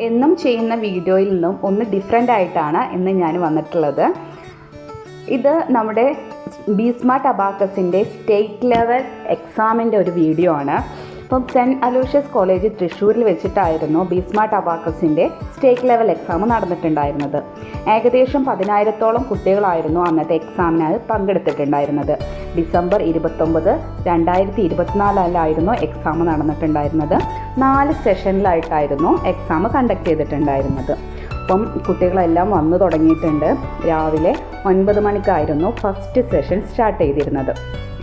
എന്നും ചെയ്യുന്ന വീഡിയോയിൽ നിന്നും ഒന്ന് ഡിഫറെൻ്റ് ആയിട്ടാണ് ഇന്ന് ഞാൻ വന്നിട്ടുള്ളത്. ഇത് നമ്മുടെ ബി സ്മാർട്ട് അബാക്കസിൻ്റെ സ്റ്റേറ്റ് ലെവൽ എക്സാമിൻ്റെ ഒരു വീഡിയോ ആണ്. അപ്പം സെൻറ്റ് അലോഷ്യസ് കോളേജ് തൃശ്ശൂരിൽ വെച്ചിട്ടായിരുന്നു ബി സ്മാർട്ട് അബാക്കസിൻ്റെ സ്റ്റേറ്റ് ലെവൽ എക്സാം നടന്നിട്ടുണ്ടായിരുന്നത്. ഏകദേശം 10,000-ഓളം കുട്ടികളായിരുന്നു അന്നത്തെ എക്സാമിനായി പങ്കെടുത്തിട്ടുണ്ടായിരുന്നത്. ഡിസംബർ 29, 2024 എക്സാം നടന്നിട്ടുണ്ടായിരുന്നത്. 4 സെഷനിലായിട്ടായിരുന്നു എക്സാം കണ്ടക്ട് ചെയ്തിട്ടുണ്ടായിരുന്നത്. അപ്പം കുട്ടികളെല്ലാം വന്നു തുടങ്ങിയിട്ടുണ്ട്. രാവിലെ 9 മണിക്കായിരുന്നു ഫസ്റ്റ് സെഷൻ സ്റ്റാർട്ട് ചെയ്തിരുന്നത്.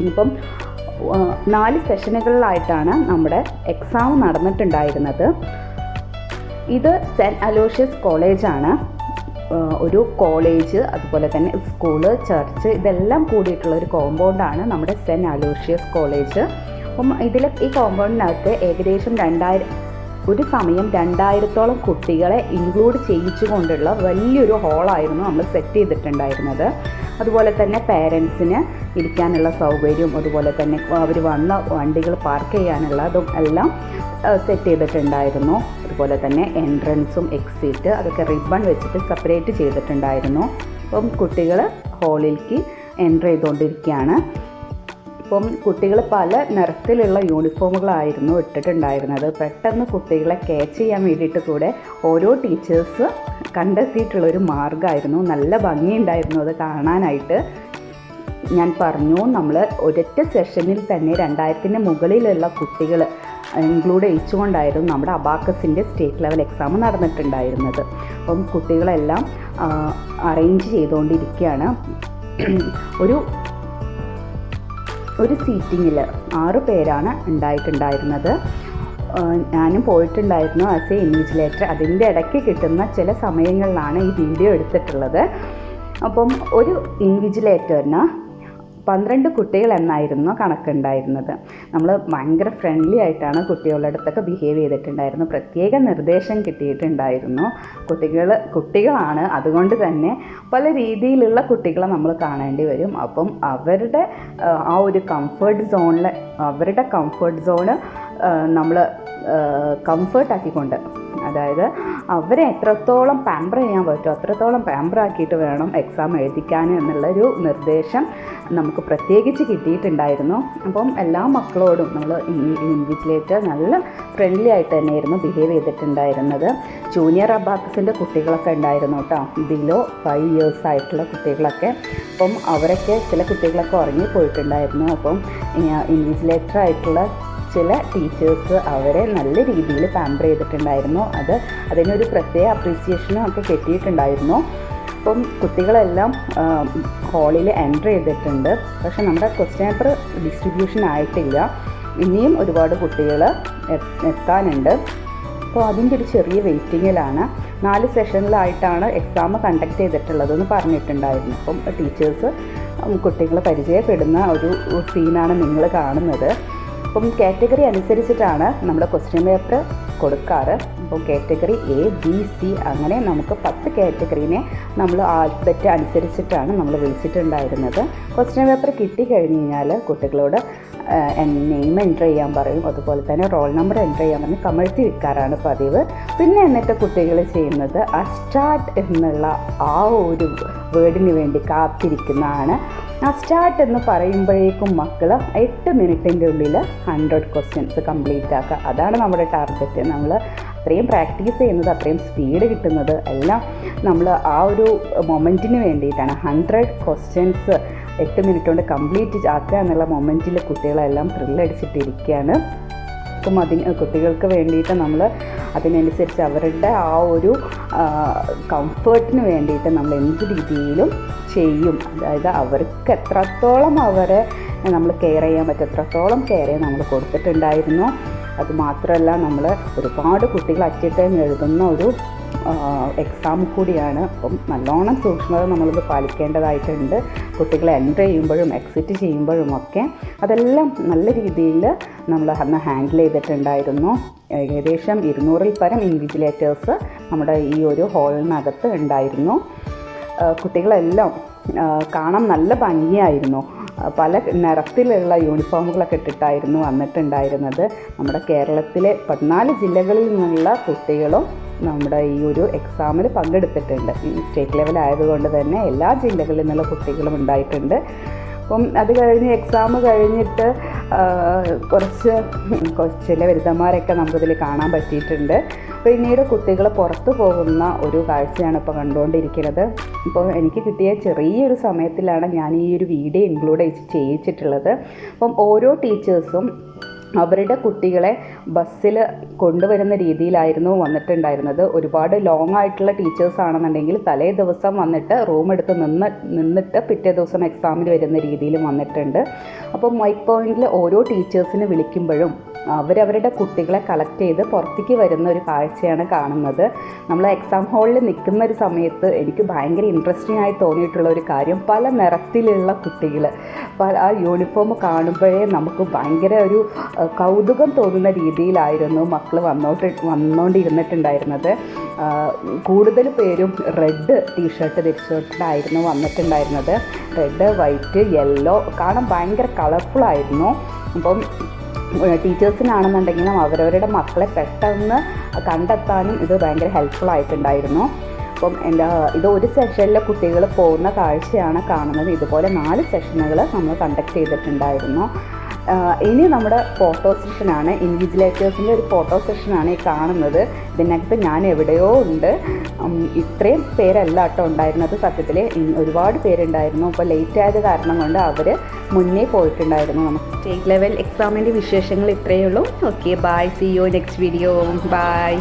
ഇനിയിപ്പം 4 സെഷനുകളിലായിട്ടാണ് നമ്മുടെ എക്സാം നടന്നിട്ടുണ്ടായിരുന്നത്. ഇത് സെൻറ്റ് അലോഷ്യസ് കോളേജാണ്. ഒരു കോളേജ്, അതുപോലെ തന്നെ സ്കൂള്, ചർച്ച്, ഇതെല്ലാം കൂടിയിട്ടുള്ള ഒരു കോമ്പൗണ്ടാണ് നമ്മുടെ സെൻറ്റ് അലോഷ്യസ് കോളേജ്. അപ്പം ഈ കോമ്പൗണ്ടിനകത്ത് ഏകദേശം 2000-ഓളം കുട്ടികളെ ഇൻക്ലൂഡ് ചെയ്യിച്ചുകൊണ്ടുള്ള വലിയൊരു ഹാളായിരുന്നു നമ്മൾ സെറ്റ് ചെയ്തിട്ടുണ്ടായിരുന്നത്. അതുപോലെ തന്നെ പേരൻസിന് ഇരിക്കാനുള്ള സൗകര്യവും, അതുപോലെ തന്നെ അവർ വന്ന വണ്ടികൾ പാർക്ക് ചെയ്യാനുള്ളതും എല്ലാം സെറ്റ് ചെയ്തിട്ടുണ്ടായിരുന്നു. അതുപോലെ തന്നെ എൻട്രൻസും എക്സിറ്റ് അതൊക്കെ റിബൺ വെച്ചിട്ട് സെപ്പറേറ്റ് ചെയ്തിട്ടുണ്ടായിരുന്നു. അപ്പം കുട്ടികൾ ഹാളിലേക്ക് എൻ്റർ ചെയ്തുകൊണ്ടിരിക്കുകയാണ്. അപ്പം കുട്ടികൾ പല നിറത്തിലുള്ള യൂണിഫോമുകളായിരുന്നു ഇട്ടിട്ടുണ്ടായിരുന്നത്. പെട്ടെന്ന് കുട്ടികളെ ക്യാച്ച് ചെയ്യാൻ വേണ്ടിയിട്ട് കൂടെ ഓരോ ടീച്ചേഴ്സ് കണ്ടെത്തിയിട്ടുള്ളൊരു മാർഗ്ഗമായിരുന്നു. നല്ല ഭംഗിയുണ്ടായിരുന്നു അത് കാണാനായിട്ട്. ഞാൻ പറഞ്ഞു, നമ്മൾ ഒരൊറ്റ സെഷനിൽ തന്നെ 2000-ന് മുകളിലുള്ള കുട്ടികൾ ഇൻക്ലൂഡ് ചെയ്യിച്ചുകൊണ്ടായിരുന്നു നമ്മുടെ അബാക്കസിൻ്റെ സ്റ്റേറ്റ് ലെവൽ എക്സാം നടന്നിട്ടുണ്ടായിരുന്നത്. അപ്പം കുട്ടികളെല്ലാം അറേഞ്ച് ചെയ്തുകൊണ്ടിരിക്കുകയാണ്. ഒരു സീറ്റിങ്ങിൽ 6 പേരാണ് ഉണ്ടായിട്ടുണ്ടായിരുന്നത്. ഞാനും പോയിട്ടുണ്ടായിരുന്നു ആസ് എ ഇൻവിജിലേറ്റർ. അതിൻ്റെ ഇടയ്ക്ക് കിട്ടുന്ന ചില സമയങ്ങളിലാണ് ഈ വീഡിയോ എടുത്തിട്ടുള്ളത്. അപ്പം ഒരു ഇൻവിജിലേറ്ററിന് 12 കുട്ടികൾ എന്നായിരുന്നു കണക്കുണ്ടായിരുന്നത്. നമ്മൾ ഭയങ്കര ഫ്രണ്ട്ലി ആയിട്ടാണ് കുട്ടികളുടെ അടുത്തൊക്കെ ബിഹേവ് ചെയ്തിട്ടുണ്ടായിരുന്നു. പ്രത്യേക നിർദ്ദേശം കിട്ടിയിട്ടുണ്ടായിരുന്നു. കുട്ടികളാണ്, അതുകൊണ്ട് തന്നെ പല രീതിയിലുള്ള കുട്ടികളെ നമ്മൾ കാണേണ്ടി വരും. അപ്പം അവരുടെ ആ ഒരു കംഫർട്ട് സോണ് നമ്മൾ കംഫർട്ടാക്കിക്കൊണ്ട്, അതായത് അവരെ എത്രത്തോളം പാമ്പർ ചെയ്യാൻ പറ്റുമോ അത്രത്തോളം പാമ്പർ ആക്കിയിട്ട് വേണം എക്സാം എഴുതിക്കാൻ എന്നുള്ളൊരു നിർദ്ദേശം നമുക്ക് പ്രത്യേകിച്ച് കിട്ടിയിട്ടുണ്ടായിരുന്നു. അപ്പം എല്ലാ മക്കളോടും നമ്മൾ ഇൻവിജിലേറ്റർ നല്ല ഫ്രണ്ട്ലി ആയിട്ട് തന്നെയായിരുന്നു ബിഹേവ് ചെയ്തിട്ടുണ്ടായിരുന്നത്. ജൂനിയർ അബാക്കസിൻ്റെ കുട്ടികളൊക്കെ ഉണ്ടായിരുന്നു കേട്ടോ, ബിലോ 5 years ആയിട്ടുള്ള കുട്ടികളൊക്കെ. അപ്പം അവരൊക്കെ ചില കുട്ടികളൊക്കെ ഉറങ്ങിപ്പോയിട്ടുണ്ടായിരുന്നു. അപ്പം ഇൻവിജിലേറ്റർ ആയിട്ടുള്ള ചില ടീച്ചേഴ്സ് അവരെ നല്ല രീതിയിൽ പാമ്പർ ചെയ്തിട്ടുണ്ടായിരുന്നു. അതിനൊരു പ്രത്യേക അപ്രീസിയേഷനും ഒക്കെ കിട്ടിയിട്ടുണ്ടായിരുന്നു. അപ്പം കുട്ടികളെല്ലാം ഹാളിൽ എൻ്റർ ചെയ്തിട്ടുണ്ട്. പക്ഷെ നമ്മുടെ ക്വസ്റ്റ്യൻ പേപ്പർ ഡിസ്ട്രിബ്യൂഷൻ ആയിട്ടില്ല. ഇനിയും ഒരുപാട് കുട്ടികൾ എത്താനുണ്ട്. അപ്പോൾ അതിൻ്റെ ഒരു ചെറിയ വെയിറ്റിങ്ങിലാണ്. 4 സെഷനിലായിട്ടാണ് എക്സാം കണ്ടക്ട് ചെയ്തിട്ടുള്ളതെന്ന് പറഞ്ഞിട്ടുണ്ടായിരുന്നു. അപ്പം ടീച്ചേഴ്സ് കുട്ടികളെ പരിചയപ്പെടുന്ന ഒരു സീനാണ് നിങ്ങൾ കാണുന്നത്. അപ്പം കാറ്റഗറി അനുസരിച്ചിട്ടാണ് നമ്മൾ ക്വസ്റ്റ്യൻ പേപ്പർ കൊടുക്കാറ്. അപ്പോൾ കാറ്റഗറി A, B, C അങ്ങനെ നമുക്ക് 10 കാറ്റഗറീനെ നമ്മൾ ആൽഫബറ്റ് അനുസരിച്ചിട്ടാണ് നമ്മൾ വിളിച്ചിട്ടുണ്ടായിരുന്നത്. ക്വസ്റ്റ്യൻ പേപ്പർ കിട്ടിക്കഴിഞ്ഞ് കഴിഞ്ഞാൽ കുട്ടികളോട് നെയിം എൻ്റർ ചെയ്യാൻ പറയും, അതുപോലെ തന്നെ റോൾ നമ്പർ എൻ്റർ ചെയ്യാൻ പറഞ്ഞ് കമഴ്ത്തി വെക്കാറാണ് പതിവ്. പിന്നെ എന്നിട്ട് കുട്ടികൾ ചെയ്യുന്നത് സ്റ്റാർട്ട് എന്നുള്ള ആ ഒരു വേർഡിന് വേണ്ടി കാത്തിരിക്കുന്നതാണ്. സ്റ്റാർട്ട് എന്ന് പറയുമ്പോഴേക്കും മക്കൾ 8 മിനിറ്റിൻ്റെ ഉള്ളിൽ 100 ക്വസ്റ്റ്യൻസ് കംപ്ലീറ്റ് ആക്കുക. അതാണ് നമ്മുടെ ടാർഗറ്റ്. നമ്മൾ അത്രയും പ്രാക്ടീസ് ചെയ്യുന്നത്, അത്രയും സ്പീഡ് കിട്ടുന്നത് എല്ലാം നമ്മൾ ആ ഒരു മൊമെൻറ്റിന് വേണ്ടിയിട്ടാണ്. 100 ക്വസ്റ്റ്യൻസ് 8 മിനിറ്റ് കൊണ്ട് കംപ്ലീറ്റ് ആക്കുക എന്നുള്ള മൊമെൻറ്റിൽ കുട്ടികളെല്ലാം ത്രില്ലടിച്ചിട്ടിരിക്കുകയാണ്. അപ്പം കുട്ടികൾക്ക് വേണ്ടിയിട്ട് നമ്മൾ അതിനനുസരിച്ച് അവരുടെ ആ ഒരു കംഫേർട്ടിന് വേണ്ടിയിട്ട് നമ്മൾ എന്ത് രീതിയിലും ചെയ്യും. അതായത് അവർക്ക് എത്രത്തോളം അവരെ നമ്മൾ കെയർ ചെയ്യാൻ പറ്റും അത്രത്തോളം കെയർ നമ്മൾ കൊടുത്തിട്ടുണ്ടായിരുന്നു. അതുമാത്രമല്ല, നമ്മൾ ഒരുപാട് കുട്ടികൾ അറ്റ് എ ടൈം എഴുതുന്ന ഒരു എക്സാം കൂടിയാണ്. അപ്പം നല്ലോണം സൂക്ഷ്മത നമ്മളിത് പാലിക്കേണ്ടതായിട്ടുണ്ട്. കുട്ടികളെ എൻ്റർ ചെയ്യുമ്പോഴും എക്സിറ്റ് ചെയ്യുമ്പോഴും ഒക്കെ അതെല്ലാം നല്ല രീതിയിൽ നമ്മൾ അന്ന് ഹാൻഡിൽ ചെയ്തിട്ടുണ്ടായിരുന്നു. ഏകദേശം 200-ൽ പരം ഇൻവിജിലേറ്റേഴ്സ് നമ്മുടെ ഈ ഒരു ഹാളിനകത്ത് ഉണ്ടായിരുന്നു. കുട്ടികളെല്ലാം കാണാൻ നല്ല ഭംഗിയായിരുന്നു. പല നിറത്തിലുള്ള യൂണിഫോമുകളൊക്കെ ഇട്ടിട്ടായിരുന്നു വന്നിട്ടുണ്ടായിരുന്നത്. നമ്മുടെ കേരളത്തിലെ 14 ജില്ലകളിൽ നിന്നുള്ള കുട്ടികളും നമ്മുടെ ഈ ഒരു എക്സാമിൽ പങ്കെടുത്തിട്ടുണ്ട്. സ്റ്റേറ്റ് ലെവൽ ആയതുകൊണ്ട് തന്നെ എല്ലാ ജില്ലകളിൽ നിന്നുള്ള കുട്ടികളും ഉണ്ടായിട്ടുണ്ട്. അപ്പം അത് കഴിഞ്ഞ് എക്സാം കഴിഞ്ഞിട്ട് കുറച്ച് ചില ബിരുദന്മാരൊക്കെ നമുക്കിതിൽ കാണാൻ പറ്റിയിട്ടുണ്ട്. പിന്നീട് കുട്ടികൾ പുറത്തു പോകുന്ന ഒരു കാഴ്ചയാണ് ഇപ്പോൾ കണ്ടുകൊണ്ടിരിക്കുന്നത്. ഇപ്പോൾ എനിക്ക് കിട്ടിയ ചെറിയൊരു സമയത്തിലാണ് ഞാൻ ഈ ഒരു വീഡിയോ ഇൻക്ലൂഡ് ചെയ്യിച്ചിട്ടുള്ളത്. അപ്പം ഓരോ ടീച്ചേഴ്സും അവരുടെ കുട്ടികളെ ബസ്സിൽ കൊണ്ടുവരുന്ന രീതിയിലായിരുന്നു വന്നിട്ടുണ്ടായിരുന്നത്. ഒരുപാട് ലോങ് ആയിട്ടുള്ള ടീച്ചേഴ്സ് ആണെന്നുണ്ടെങ്കിൽ തലേ ദിവസം വന്നിട്ട് റൂം എടുത്ത് നിന്നിട്ട് പിറ്റേ ദിവസം എക്സാമിന് വരുന്ന രീതിയിലും വന്നിട്ടുണ്ട്. അപ്പോൾ മൈക്ക് പോയിന്റിൽ ഓരോ ടീച്ചേഴ്സിനെ വിളിക്കുമ്പോഴും അവരവരുടെ കുട്ടികളെ കളക്ട് ചെയ്ത് പുറത്തേക്ക് വരുന്ന ഒരു കാഴ്ചയാണ് കാണുന്നത്. നമ്മൾ എക്സാം ഹാളിൽ നിൽക്കുന്ന ഒരു സമയത്ത് എനിക്ക് ഭയങ്കര ഇൻട്രസ്റ്റിംഗ് ആയി തോന്നിയിട്ടുള്ള ഒരു കാര്യം, പല നിറത്തിലുള്ള കുട്ടികൾ ആ യൂണിഫോം കാണുമ്പോഴേ നമുക്ക് ഭയങ്കര ഒരു കൗതുകം തോന്നുന്ന രീതിയിലായിരുന്നു മക്കൾ വന്നുകൊണ്ടിരുന്നിട്ടുണ്ടായിരുന്നത്. കൂടുതൽ പേരും റെഡ് ടീഷർട്ട് ധരിച്ചിട്ടായിരുന്നു വന്നിട്ടുണ്ടായിരുന്നത്. റെഡ്, വൈറ്റ്, യെല്ലോ കാണാൻ ഭയങ്കര കളർഫുള്ളായിരുന്നു. അപ്പം ടീച്ചേഴ്സിനാണെന്നുണ്ടെങ്കിലും അവരവരുടെ മക്കളെ പെട്ടെന്ന് കണ്ടെത്താനും ഇത് ഭയങ്കര ഹെൽപ്ഫുൾ ആയിട്ടുണ്ടായിരുന്നു. അപ്പം ഇത് ഒരു സെഷനിലെ കുട്ടികൾ പോകുന്ന കാഴ്ചയാണ് കാണുന്നത്. ഇതുപോലെ 4 സെഷനുകൾ നമ്മൾ കണ്ടക്ട് ചെയ്തിട്ടുണ്ടായിരുന്നു. ഇനി നമ്മുടെ ഫോട്ടോ സെഷനാണ്. ഇൻവിജിലേറ്റേഴ്സിൻ്റെ ഒരു ഫോട്ടോ സെഷനാണ് ഈ കാണുന്നത്. ഇതിനകത്ത് ഞാൻ എവിടെയോ ഉണ്ട്. ഇത്രയും പേരല്ല കേട്ടോ ഉണ്ടായിരുന്നത്. സത്യത്തിൽ ഒരുപാട് പേരുണ്ടായിരുന്നു. അപ്പോൾ ലേറ്റ് ആയത് കാരണം കൊണ്ട് അവർ മുന്നേ പോയിട്ടുണ്ടായിരുന്നു. നമുക്ക് സ്റ്റേറ്റ് ലെവൽ എക്സാമിൻ്റെ വിശേഷങ്ങൾ ഇത്രയേ ഉള്ളൂ. Okay, bye, see you next video. By.